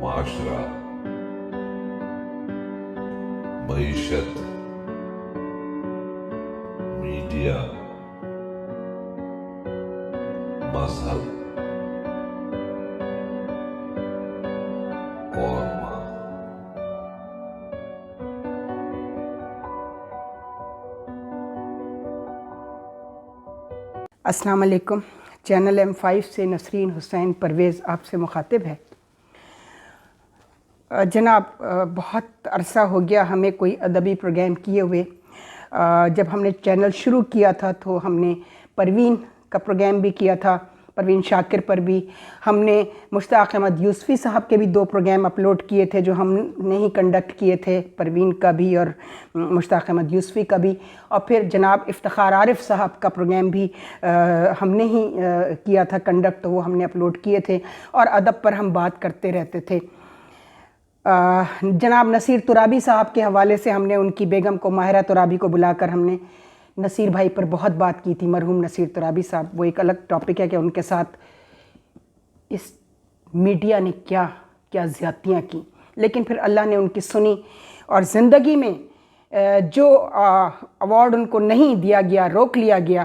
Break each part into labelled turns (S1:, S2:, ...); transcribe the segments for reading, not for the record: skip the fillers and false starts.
S1: معاشرہ، معیشت، میڈیا، مذہب اور ماں۔
S2: السلام علیکم۔ چینل M5 سے نسرین حسین پرویز آپ سے مخاطب ہے۔ جناب، بہت عرصہ ہو گیا ہمیں کوئی ادبی پروگرام کیے ہوئے۔ جب ہم نے چینل شروع کیا تھا تو ہم نے پروین کا پروگرام بھی کیا تھا، پروین شاکر پر بھی ہم نے مشتاق احمد یوسفی صاحب کے بھی 2 پروگرام اپلوڈ کیے تھے جو ہم نے ہی کنڈکٹ کیے تھے، پروین کا بھی اور مشتاق احمد یوسفی کا بھی، اور پھر جناب افتخار عارف صاحب کا پروگرام بھی ہم نے ہی کیا تھا کنڈکٹ، تو وہ ہم نے اپلوڈ کیے تھے اور ادب پر ہم بات کرتے رہتے تھے۔ جناب نصیر ترابی صاحب کے حوالے سے ہم نے ان کی بیگم کو، ماہرہ ترابی کو بلا کر ہم نے نصیر بھائی پر بہت بات کی تھی، مرحوم نصیر ترابی صاحب۔ وہ ایک الگ ٹاپک ہے کہ ان کے ساتھ اس میڈیا نے کیا کیا زیادتیاں کی، لیکن پھر اللہ نے ان کی سنی اور زندگی میں جو ایوارڈ ان کو نہیں دیا گیا، روک لیا گیا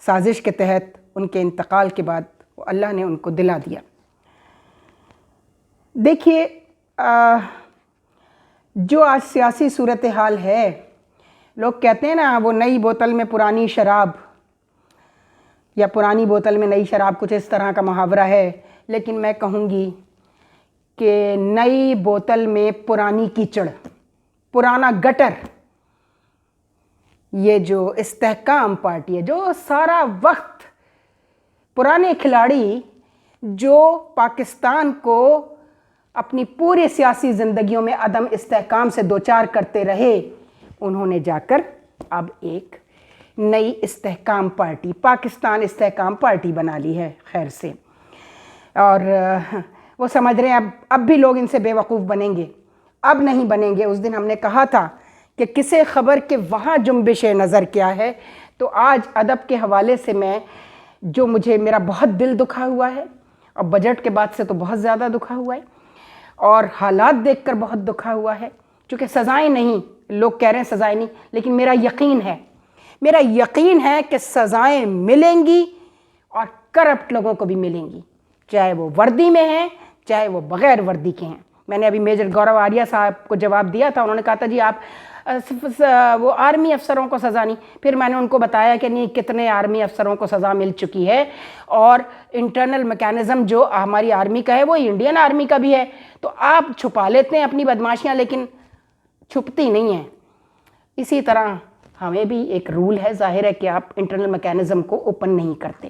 S2: سازش کے تحت ان کے انتقال کے بعد، وہ اللہ نے ان کو دلا دیا۔ دیکھیے، جو آج سیاسی صورتحال ہے، لوگ کہتے ہیں نا وہ نئی بوتل میں پرانی شراب، یا پرانی بوتل میں نئی شراب، کچھ اس طرح کا محاورہ ہے، لیکن میں کہوں گی کہ نئی بوتل میں پرانی کیچڑ، پرانا گٹر، یہ جو استحکام پارٹی ہے، جو سارا وقت پرانے کھلاڑی جو پاکستان کو اپنی پوری سیاسی زندگیوں میں عدم استحکام سے دوچار کرتے رہے، انہوں نے جا کر اب ایک نئی استحکام پارٹی، پاکستان استحکام پارٹی بنا لی ہے خیر سے، اور وہ سمجھ رہے ہیں اب بھی لوگ ان سے بے وقوف بنیں گے۔ اب نہیں بنیں گے۔ اس دن ہم نے کہا تھا کہ کسے خبر کہ وہاں جنبش نظر کیا ہے، تو آج ادب کے حوالے سے میرا بہت دل دکھا ہوا ہے، اور بجٹ کے بعد سے تو بہت زیادہ دکھا ہوا ہے، اور حالات دیکھ کر بہت دکھا ہوا ہے، چونکہ سزائیں نہیں، لوگ کہہ رہے ہیں سزائیں نہیں، لیکن میرا یقین ہے کہ سزائیں ملیں گی، اور کرپٹ لوگوں کو بھی ملیں گی، چاہے وہ وردی میں ہیں چاہے وہ بغیر وردی کے ہیں۔ میں نے ابھی میجر گورو آریہ صاحب کو جواب دیا تھا، انہوں نے کہا تھا جی آپ وہ آرمی افسروں کو سزا نہیں، پھر میں نے ان کو بتایا کہ نہیں، کتنے آرمی افسروں کو سزا مل چکی ہے، اور انٹرنل میکانزم جو ہماری آرمی کا ہے وہ انڈین آرمی کا بھی ہے، تو آپ چھپا لیتے ہیں اپنی بدماشیاں لیکن چھپتی نہیں ہیں۔ اسی طرح ہمیں بھی ایک رول ہے، ظاہر ہے کہ آپ انٹرنل میکانزم کو اوپن نہیں کرتے،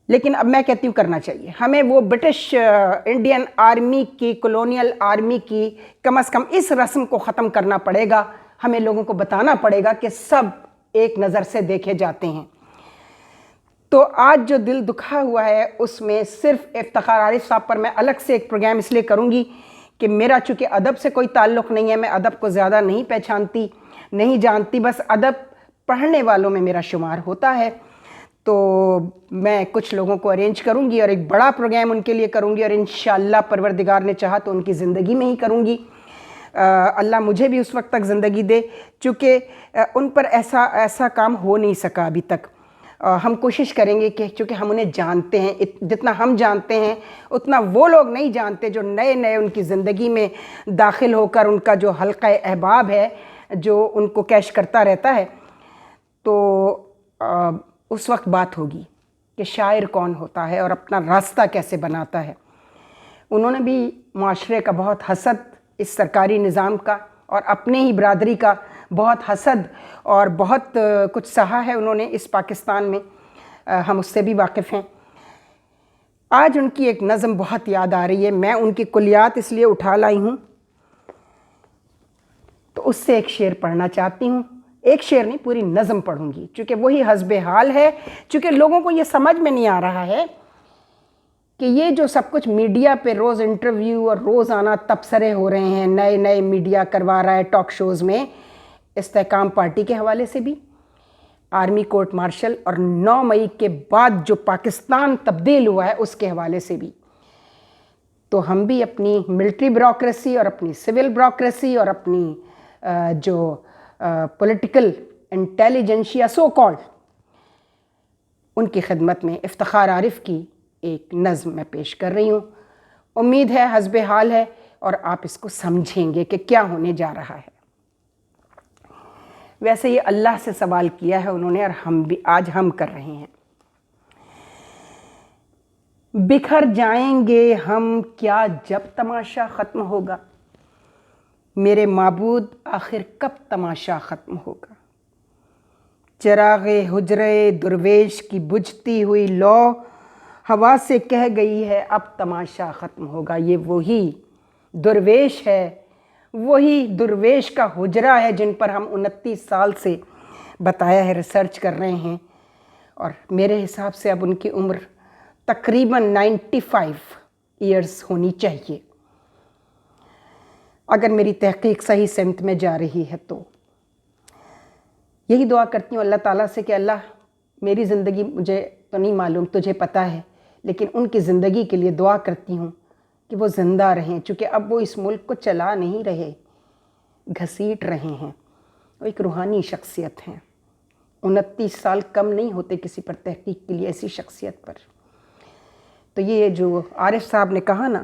S2: لیکن اب میں کہتی ہوں کرنا چاہیے ہمیں۔ وہ برٹش انڈین آرمی کی، کولونیل آرمی کی، کم از کم اس رسم کو ختم کرنا پڑے گا، ہمیں لوگوں کو بتانا پڑے گا کہ سب ایک نظر سے دیکھے جاتے ہیں۔ تو آج جو دل دکھا ہوا ہے اس میں صرف افتخار عارف صاحب پر میں الگ سے ایک پروگرام اس لیے کروں گی کہ میرا چونکہ ادب سے کوئی تعلق نہیں ہے، میں ادب کو زیادہ نہیں پہچانتی، نہیں جانتی، بس ادب پڑھنے والوں میں میرا شمار ہوتا ہے، تو میں کچھ لوگوں کو ارینج کروں گی اور ایک بڑا پروگرام ان کے لیے کروں گی، اور انشاءاللہ پروردگار نے چاہا تو ان کی زندگی میں ہی کروں گی۔ اللہ مجھے بھی اس وقت تک زندگی دے، چونکہ ان پر ایسا کام ہو نہیں سکا ابھی تک۔ ہم کوشش کریں گے کہ چونکہ ہم انہیں جانتے ہیں، جتنا ہم جانتے ہیں اتنا وہ لوگ نہیں جانتے جو نئے ان کی زندگی میں داخل ہو کر ان کا جو حلقہ احباب ہے جو ان کو کیش کرتا رہتا ہے، تو اس وقت بات ہوگی کہ شاعر کون ہوتا ہے اور اپنا راستہ کیسے بناتا ہے۔ انہوں نے بھی معاشرے کا بہت حسد، اس سرکاری نظام کا اور اپنے ہی برادری کا بہت حسد اور بہت کچھ سہا ہے انہوں نے اس پاکستان میں، ہم اس سے بھی واقف ہیں۔ آج ان کی ایک نظم بہت یاد آ رہی ہے، میں ان کی کلیات اس لیے اٹھا لائی ہوں، تو اس سے ایک شعر پڑھنا چاہتی ہوں، ایک شعر نہیں پوری نظم پڑھوں گی، چونکہ وہی حسب حال ہے، چونکہ لوگوں کو یہ سمجھ میں نہیں آ رہا ہے کہ یہ جو سب کچھ میڈیا پہ روز انٹرویو اور روزانہ تبصرے ہو رہے ہیں، نئے میڈیا کروا رہا ہے ٹاک شوز میں، استحکام پارٹی کے حوالے سے بھی، آرمی کورٹ مارشل اور 9 مئی کے بعد جو پاکستان تبدیل ہوا ہے اس کے حوالے سے بھی، تو ہم بھی اپنی ملٹری بیوروکریسی اور اپنی سول بیوروکریسی اور اپنی جو پولیٹیکل انٹیلیجنشیا سو کالڈ، ان کی خدمت میں افتخار عارف کی ایک نظم میں پیش کر رہی ہوں. امید ہے حسب حال ہے اور آپ اس کو سمجھیں گے کہ کیا ہونے جا رہا ہے. ویسے یہ اللہ سے سوال کیا ہے انہوں نے اور ہم بھی آج ہم کر رہے ہیں. بکھر جائیں گے ہم کیا جب تماشا ختم ہوگا، میرے معبود آخر کب تماشا ختم ہوگا. چراغ حجرے درویش کی بجھتی ہوئی لو ہوا سے کہہ گئی ہے اب تماشا ختم ہوگا. یہ وہی درویش ہے، وہی درویش کا حجرہ ہے جن پر ہم 29 سال سے بتایا ہے ریسرچ کر رہے ہیں، اور میرے حساب سے اب ان کی عمر تقریباً 95 ایئرز ہونی چاہیے اگر میری تحقیق صحیح سمت میں جا رہی ہے. تو یہی دعا کرتی ہوں اللہ تعالیٰ سے کہ اللہ میری زندگی مجھے تو نہیں معلوم، تجھے پتہ ہے، لیکن ان کی زندگی کے لیے دعا کرتی ہوں کہ وہ زندہ رہیں، چونکہ اب وہ اس ملک کو چلا نہیں رہے، گھسیٹ رہے ہیں. وہ ایک روحانی شخصیت ہیں. 29 سال کم نہیں ہوتے کسی پر تحقیق کے لیے، ایسی شخصیت پر. تو یہ جو عارف صاحب نے کہا نا،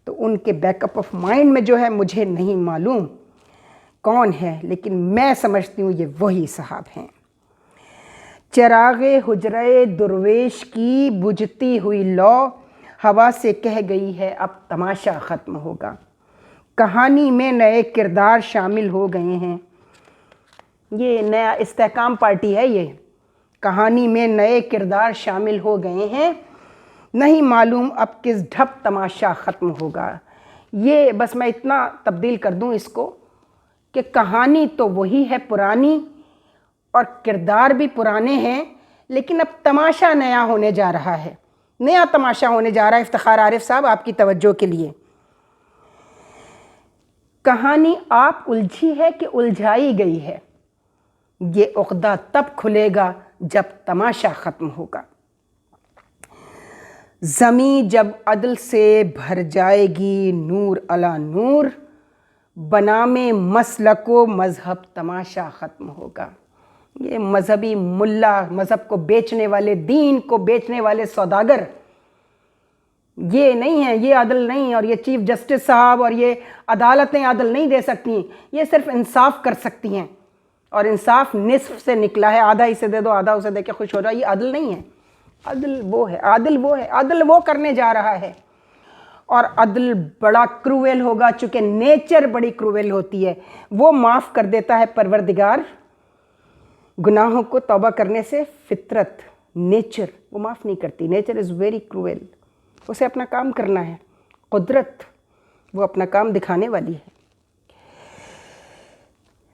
S2: تو ان کے بیک اپ آف مائنڈ میں جو ہے مجھے نہیں معلوم کون ہے، لیکن میں سمجھتی ہوں یہ وہی صاحب ہیں. چراغ حجرے درویش کی بجھتی ہوئی لو ہوا سے کہہ گئی ہے اب تماشا ختم ہوگا. کہانی میں نئے کردار شامل ہو گئے ہیں. یہ نیا استحکام پارٹی ہے. یہ کہانی میں نئے کردار شامل ہو گئے ہیں، نہیں معلوم اب کس ڈھب تماشا ختم ہوگا. یہ بس میں اتنا تبدیل کر دوں اس کو کہ کہانی تو وہی ہے پرانی اور کردار بھی پرانے ہیں، لیکن اب تماشا نیا ہونے جا رہا ہے. نیا تماشا ہونے جا رہا ہے. افتخار عارف صاحب آپ کی توجہ کے لیے. کہانی آپ الجھی ہے کہ الجھائی گئی ہے، یہ عقدہ تب کھلے گا جب تماشا ختم ہوگا. زمیں جب عدل سے بھر جائے گی نور علی نور، بنام مسلک و مذہب تماشا ختم ہوگا. یہ مذہبی ملا، مذہب کو بیچنے والے، دین کو بیچنے والے سوداگر یہ نہیں ہیں. یہ عدل نہیں، اور یہ چیف جسٹس صاحب اور یہ عدالتیں عدل نہیں دے سکتی. یہ صرف انصاف کر سکتی ہیں، اور انصاف نصف سے نکلا ہے. آدھا اسے دے دو، آدھا اسے دے کے خوش ہو جاؤ. یہ عدل نہیں ہے. عدل وہ ہے، عادل وہ ہے، عدل وہ کرنے جا رہا ہے. اور عدل بڑا کرویل ہوگا، چونکہ نیچر بڑی کرویل ہوتی ہے. وہ معاف کر دیتا ہے پروردگار گناہوں کو توبہ کرنے سے. فطرت، نیچر وہ معاف نہیں کرتی. Nature is very cruel. اسے اپنا کام کرنا ہے. قدرت وہ اپنا کام دکھانے والی ہے.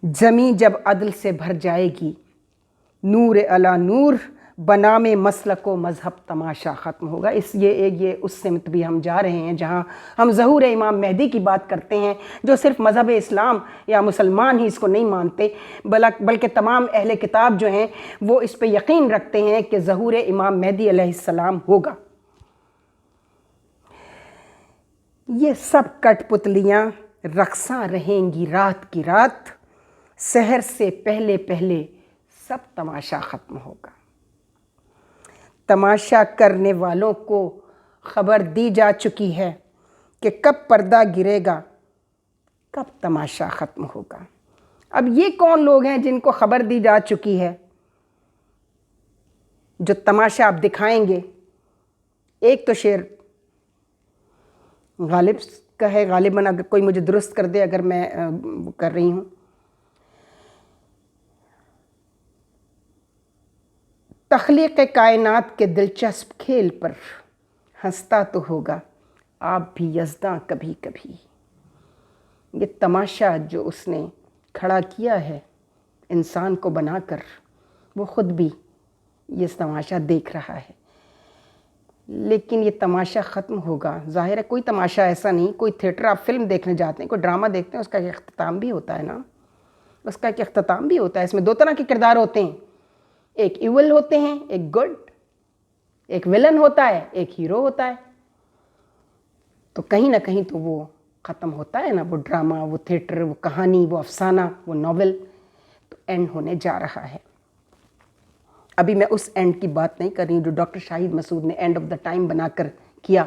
S2: زمیں جب عدل سے بھر جائے گی نور علی نور، بنام مسلک و مذہب تماشا ختم ہوگا. یہ اس سمت بھی ہم جا رہے ہیں جہاں ہم ظہور امام مہدی کی بات کرتے ہیں، جو صرف مذہب اسلام یا مسلمان ہی اس کو نہیں مانتے، بلکہ تمام اہل کتاب جو ہیں وہ اس پہ یقین رکھتے ہیں کہ ظہور امام مہدی علیہ السلام ہوگا. یہ سب کٹ پتلیاں رقصاں رہیں گی رات کی رات، سحر سے پہلے پہلے سب تماشا ختم ہوگا. تماشا کرنے والوں کو خبر دی جا چکی ہے کہ کب پردہ گرے گا، کب تماشا ختم ہوگا. اب یہ کون لوگ ہیں جن کو خبر دی جا چکی ہے جو تماشا آپ دکھائیں گے؟ ایک تو شعر غالب کا ہے، غالباً اگر کوئی مجھے درست کر دے اگر میں کر رہی ہوں. تخلیق کائنات کے دلچسپ کھیل پر ہنستا تو ہوگا آپ بھی یزداں کبھی کبھی. یہ تماشا جو اس نے کھڑا کیا ہے انسان کو بنا کر، وہ خود بھی یہ تماشا دیکھ رہا ہے. لیکن یہ تماشا ختم ہوگا. ظاہر ہے کوئی تماشا ایسا نہیں، کوئی تھیٹر آپ فلم دیکھنے جاتے ہیں، کوئی ڈرامہ دیکھتے ہیں، اس کا ایک اختتام بھی ہوتا ہے نا. اس کا ایک اختتام بھی ہوتا ہے. اس میں دو طرح کے کردار ہوتے ہیں، ایک ایول ہوتے ہیں، ایک گڈ. ایک ولن ہوتا ہے، ایک ہیرو ہوتا ہے. تو کہیں نہ کہیں تو وہ ختم ہوتا ہے نا، وہ ڈرامہ، وہ تھیٹر، وہ کہانی، وہ افسانہ، وہ ناول، تو اینڈ ہونے جا رہا ہے۔ ابھی میں اس اینڈ کی بات نہیں کر رہی ہوں جو ڈاکٹر شاہد مسعود نے اینڈ آف دا ٹائم بنا کر کیا۔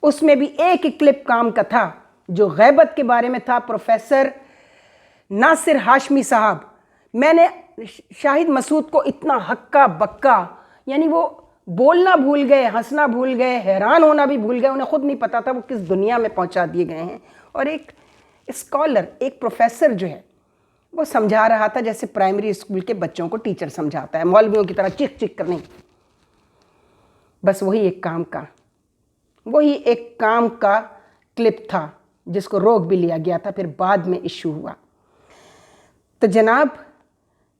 S2: اس میں بھی ایک کلپ کام کا تھا جو غیبت کے بارے میں تھا، پروفیسر ناصر ہاشمی صاحب۔ میں نے شاہد مسعود کو اتنا ہکا بکا، یعنی وہ بولنا بھول گئے، ہنسنا بھول گئے، حیران ہونا بھی بھول گئے، انہیں خود نہیں پتا تھا وہ کس دنیا میں پہنچا دیے گئے ہیں۔ اور ایک اسکالر، ایک پروفیسر جو ہے وہ سمجھا رہا تھا جیسے پرائمری اسکول کے بچوں کو ٹیچر سمجھاتا ہے، مولویوں کی طرح چیخ چیخ کر نہیں، بس وہی ایک کام کا کلپ تھا جس کو روک بھی لیا گیا تھا، پھر بعد میں ایشو ہوا۔ تو جناب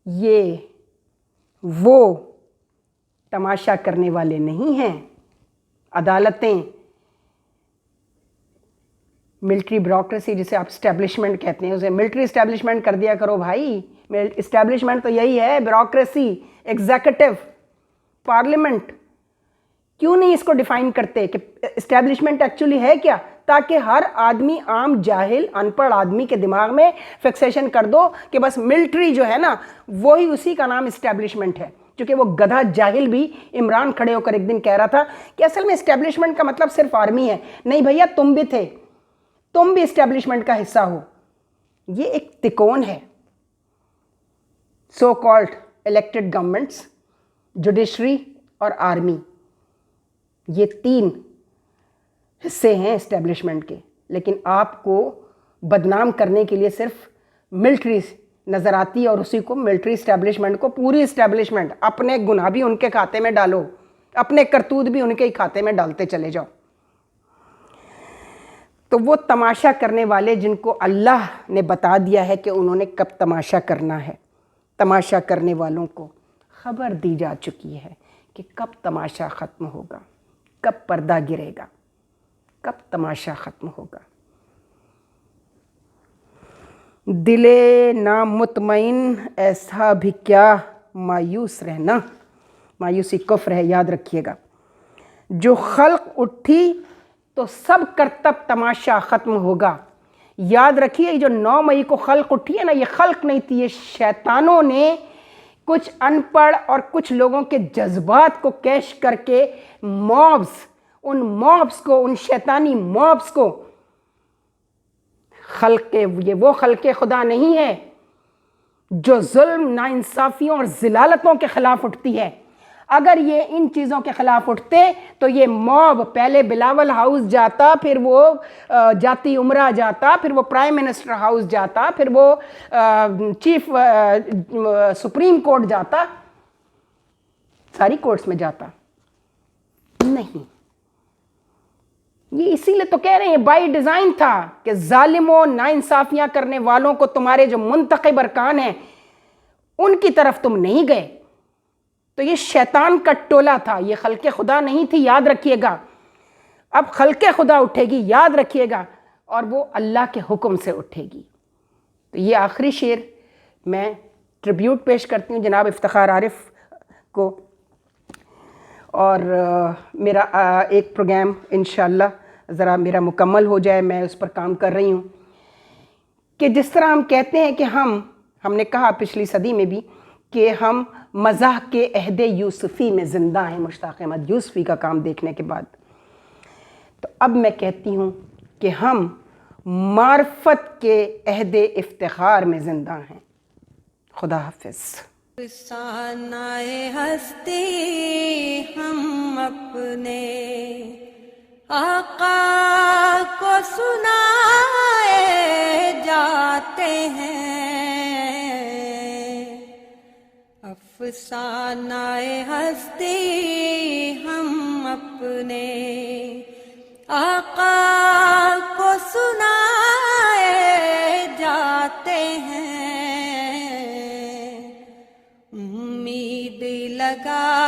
S2: یہ وہ تماشا کرنے والے نہیں ہیں۔ عدالتیں، ملٹری بیوروکریسی جسے آپ اسٹیبلشمنٹ کہتے ہیں، اسے ملٹری اسٹیبلشمنٹ کر دیا کرو بھائی۔ اسٹیبلشمنٹ تو یہی ہے، بیوروکریسی، ایگزیکٹو، پارلیمنٹ۔ کیوں نہیں اس کو ڈیفائن کرتے کہ اسٹیبلشمنٹ ایکچولی ہے کیا، تاکہ ہر آدمی، عام جاہل ان پڑھ آدمی کے دماغ میں فکسیشن کر دو کہ بس ملٹری جو ہے نا وہی اسی کا نام اسٹیبلشمنٹ ہے۔ چونکہ وہ گدھا جاہل بھی عمران کھڑے ہو کر ایک دن کہہ رہا تھا کہ اصل میں اسٹیبلشمنٹ کا مطلب صرف آرمی ہے۔ نہیں بھیا، تم بھی تھے، تم بھی اسٹیبلشمنٹ کا حصہ ہو۔ یہ ایک تکون ہے۔ So called elected governments, judiciary اور آرمی، یہ تین حصے ہیں اسٹیبلشمنٹ کے، لیکن آپ کو بدنام کرنے کے لیے صرف ملٹری نظر آتی ہے، اور اسی کو ملٹری اسٹیبلشمنٹ کو پوری اسٹیبلشمنٹ، اپنے گناہ بھی ان کے کھاتے میں ڈالو، اپنے کرتوت بھی ان کے ہی کھاتے میں ڈالتے چلے جاؤ۔ تو وہ تماشا کرنے والے جن کو اللہ نے بتا دیا ہے کہ انہوں نے کب تماشا کرنا ہے، تماشا کرنے والوں کو خبر دی جا چکی ہے کہ کب تماشا ختم ہوگا، کب پردہ گرے گا، کب تماشا ختم ہوگا۔ دل نامطمئن ایسا بھی کیا مایوس رہنا، مایوسی کفر ہے، یاد رکھیے گا۔ جو خلق اٹھی تو سب کرتب تماشا ختم ہوگا۔ یاد رکھیے، یہ جو 9 مئی کو خلق اٹھی ہے نا، یہ خلق نہیں تھی، یہ شیطانوں نے کچھ ان پڑھ اور کچھ لوگوں کے جذبات کو کیش کر کے موبز، ان موبز کو، ان شیطانی موبز کو، یہ وہ خلق خدا نہیں ہے جو ظلم، ناانصافیوں اور ذلالتوں کے خلاف اٹھتی ہے۔ اگر یہ ان چیزوں کے خلاف اٹھتے تو یہ موب پہلے بلاول ہاؤس جاتا، پھر وہ جاتی عمرہ جاتا، پھر وہ پرائم منسٹر ہاؤس جاتا، پھر وہ چیف سپریم کورٹ جاتا، ساری کورٹس میں جاتا نہیں۔ یہ اسی لیے تو کہہ رہے ہیں بائی ڈیزائن تھا کہ ظالموں، ناانصافیاں کرنے والوں کو تمہارے جو منتخب ارکان ہیں ان کی طرف تم نہیں گئے۔ تو یہ شیطان کا ٹولہ تھا، یہ خلق خدا نہیں تھی، یاد رکھیے گا۔ اب خلق خدا اٹھے گی، یاد رکھیے گا، اور وہ اللہ کے حکم سے اٹھے گی۔ تو یہ آخری شعر میں ٹریبیوٹ پیش کرتی ہوں جناب افتخار عارف کو، اور میرا ایک پروگرام انشاءاللہ ذرا میرا مکمل ہو جائے، میں اس پر کام کر رہی ہوں کہ جس طرح ہم کہتے ہیں کہ ہم نے کہا پچھلی صدی میں بھی کہ ہم مزاح کے عہد یوسفی میں زندہ ہیں، مشتاق احمد یوسفی کا کام دیکھنے کے بعد، تو اب میں کہتی ہوں کہ ہم معرفت کے عہد افتخار میں زندہ ہیں۔ خدا حافظ۔
S3: افسانۂ ہستی ہم اپنے آقا کو سنائے جاتے ہیں، افسانۂ ہستی ہم اپنے آقا کو سنائے جاتے ہیں، امید لگا